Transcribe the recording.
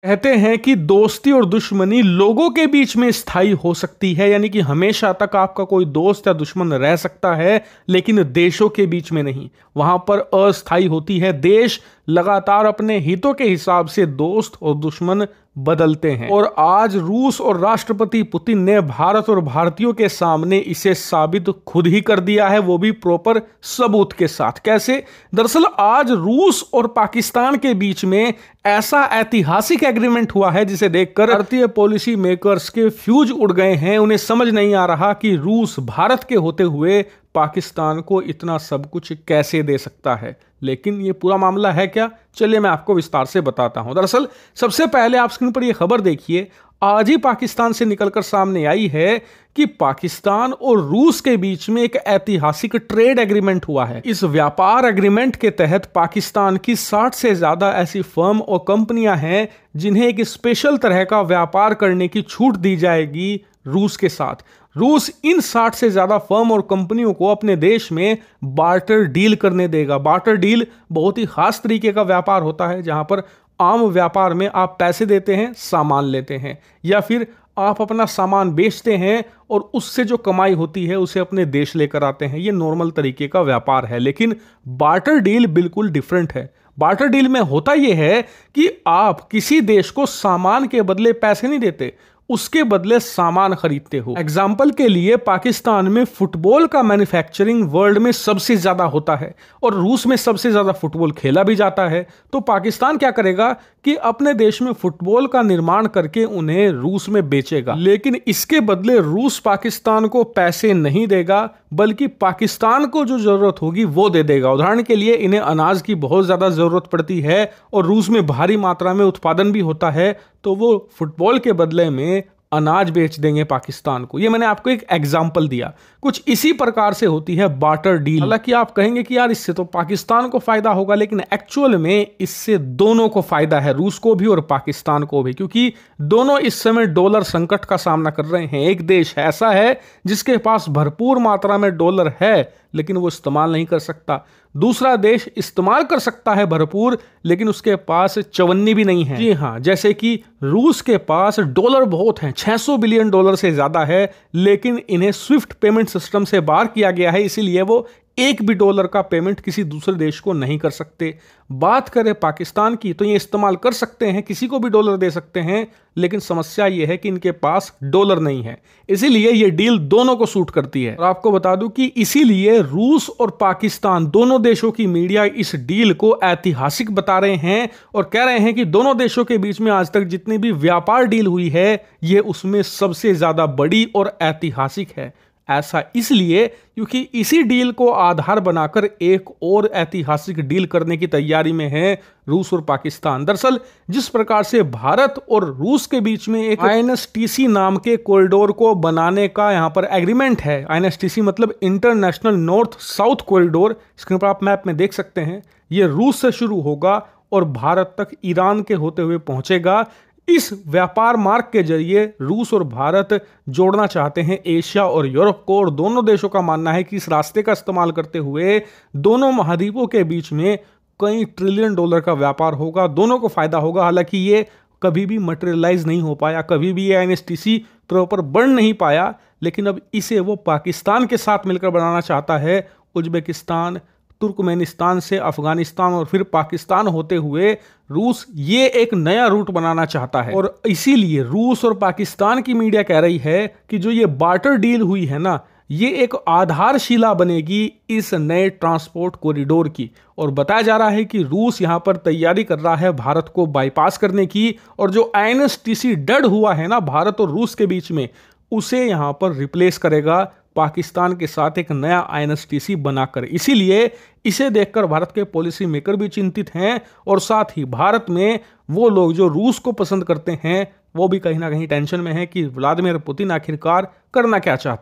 कहते हैं कि दोस्ती और दुश्मनी लोगों के बीच में स्थायी हो सकती है, यानी कि हमेशा तक आपका कोई दोस्त या दुश्मन रह सकता है, लेकिन देशों के बीच में नहीं। वहां पर अस्थायी होती है। देश लगातार अपने हितों के हिसाब से दोस्त और दुश्मन बदलते हैं। और आज रूस और राष्ट्रपति पुतिन ने भारत और भारतीयों के सामने इसे साबित खुद ही कर दिया है, वो भी प्रॉपर सबूत के साथ। कैसे? दरअसल आज रूस और पाकिस्तान के बीच में ऐसा ऐतिहासिक एग्रीमेंट हुआ है जिसे देखकर भारतीय पॉलिसी मेकर्स के फ्यूज उड़ गए हैं। उन्हें समझ नहीं आ रहा कि रूस भारत के होते हुए पाकिस्तान को इतना सब कुछ कैसे दे सकता है। लेकिन ये पूरा मामला है क्या? चलिए मैं आपको विस्तार से बताता हूं। दरअसल सबसे पहले आप स्क्रीन पर यह खबर देखिए। आज ही पाकिस्तान से निकलकर सामने आई है कि पाकिस्तान और रूस के बीच में एक ऐतिहासिक ट्रेड एग्रीमेंट हुआ है। इस व्यापार एग्रीमेंट के तहत पाकिस्तान की 60 से ज्यादा ऐसी फर्म और कंपनियां हैं जिन्हें एक स्पेशल तरह का व्यापार करने की छूट दी जाएगी रूस के साथ। रूस इन 60 से ज्यादा फर्म और कंपनियों को अपने देश में बार्टर डील करने देगा। बार्टर डील बहुत ही खास तरीके का व्यापार होता है, जहां पर आम व्यापार में आप पैसे देते हैं, सामान लेते हैं, या फिर आप अपना सामान बेचते हैं और उससे जो कमाई होती है उसे अपने देश लेकर आते हैं। ये नॉर्मल तरीके का व्यापार है। लेकिन बार्टर डील बिल्कुल डिफरेंट है। बार्टर डील में होता यह है कि आप किसी देश को सामान के बदले पैसे नहीं देते, उसके बदले सामान खरीदते हो। एग्जाम्पल के लिए पाकिस्तान में फुटबॉल का मैन्युफैक्चरिंग वर्ल्ड में सबसे ज्यादा होता है और रूस में सबसे ज्यादा फुटबॉल खेला भी जाता है। तो पाकिस्तान क्या करेगा कि अपने देश में फुटबॉल का निर्माण करके उन्हें रूस में बेचेगा, लेकिन इसके बदले रूस पाकिस्तान को पैसे नहीं देगा, बल्कि पाकिस्तान को जो जरूरत होगी वो दे देगा। उदाहरण के लिए इन्हें अनाज की बहुत ज्यादा जरूरत पड़ती है और रूस में भारी मात्रा में उत्पादन भी होता है, तो वो फुटबॉल के बदले में अनाज बेच देंगे पाकिस्तान को। ये मैंने आपको एक एग्जांपल दिया। कुछ इसी प्रकार से होती है बार्टर डील। हालांकि आप कहेंगे कि यार इससे तो पाकिस्तान को फायदा होगा, लेकिन एक्चुअल में इससे दोनों को फायदा है, रूस को भी और पाकिस्तान को भी, क्योंकि दोनों इस समय डॉलर संकट का सामना कर रहे हैं। एक देश ऐसा है जिसके पास भरपूर मात्रा में डॉलर है लेकिन वो इस्तेमाल नहीं कर सकता। दूसरा देश इस्तेमाल कर सकता है भरपूर, लेकिन उसके पास चवन्नी भी नहीं है। जी हाँ, जैसे कि रूस के पास डॉलर बहुत हैं, 600 बिलियन डॉलर से ज्यादा है, लेकिन इन्हें स्विफ्ट पेमेंट सिस्टम से बाहर किया गया है, इसीलिए वो एक भी डॉलर का पेमेंट किसी दूसरे देश को नहीं कर सकते। बात करें पाकिस्तान की तो ये इस्तेमाल कर सकते हैं, किसी को भी डॉलर दे सकते हैं, लेकिन समस्या ये है कि इनके पास डॉलर नहीं है, इसीलिए ये डील दोनों को सूट करती है। और आपको बता दूं कि इसीलिए रूस और पाकिस्तान दोनों देशों की मीडिया इस डील को ऐतिहासिक बता रहे हैं और कह रहे हैं कि दोनों देशों के बीच में आज तक जितनी भी व्यापार डील हुई है ये उसमें सबसे ज्यादा बड़ी और ऐतिहासिक है। ऐसा इसलिए क्योंकि इसी डील को आधार बनाकर एक और ऐतिहासिक डील करने की तैयारी में है रूस और पाकिस्तान। दरअसल जिस प्रकार से भारत और रूस के बीच में एक INSTC नाम के कॉरिडोर को बनाने का यहां पर एग्रीमेंट है, INSTC मतलब international north south corridor, screen पर आप मैप में देख सकते हैं, यह रूस से शुरू होगा और भारत तक ईरान के होते हुए पहुंचेगा। इस व्यापार मार्ग के जरिए रूस और भारत जोड़ना चाहते हैं एशिया और यूरोप को, और दोनों देशों का मानना है कि इस रास्ते का इस्तेमाल करते हुए दोनों महाद्वीपों के बीच में कई ट्रिलियन डॉलर का व्यापार होगा, दोनों को फायदा होगा। हालांकि ये कभी भी मटेरियलाइज नहीं हो पाया, कभी भी ये INSTC प्रॉपर बन नहीं पाया, लेकिन अब इसे वो पाकिस्तान के साथ मिलकर बनाना चाहता है। उज्बेकिस्तान, तुर्कमेनिस्तान से अफगानिस्तान और फिर पाकिस्तान होते हुए रूस ये एक नया रूट बनाना चाहता है। और इसीलिए रूस और पाकिस्तान की मीडिया कह रही है कि जो ये बार्टर डील हुई है ना, ये एक आधारशिला बनेगी इस नए ट्रांसपोर्ट कॉरिडोर की। और बताया जा रहा है कि रूस यहां पर तैयारी कर रहा है भारत को बाईपास करने की, और जो INSTC डड हुआ है ना भारत और रूस के बीच में, उसे यहां पर रिप्लेस करेगा पाकिस्तान के साथ एक नया INSTC बनाकर। इसीलिए इसे देखकर भारत के पॉलिसी मेकर भी चिंतित हैं, और साथ ही भारत में वो लोग जो रूस को पसंद करते हैं वो भी कहीं ना कहीं टेंशन में है कि व्लादिमीर पुतिन आखिरकार करना क्या चाहते हैं।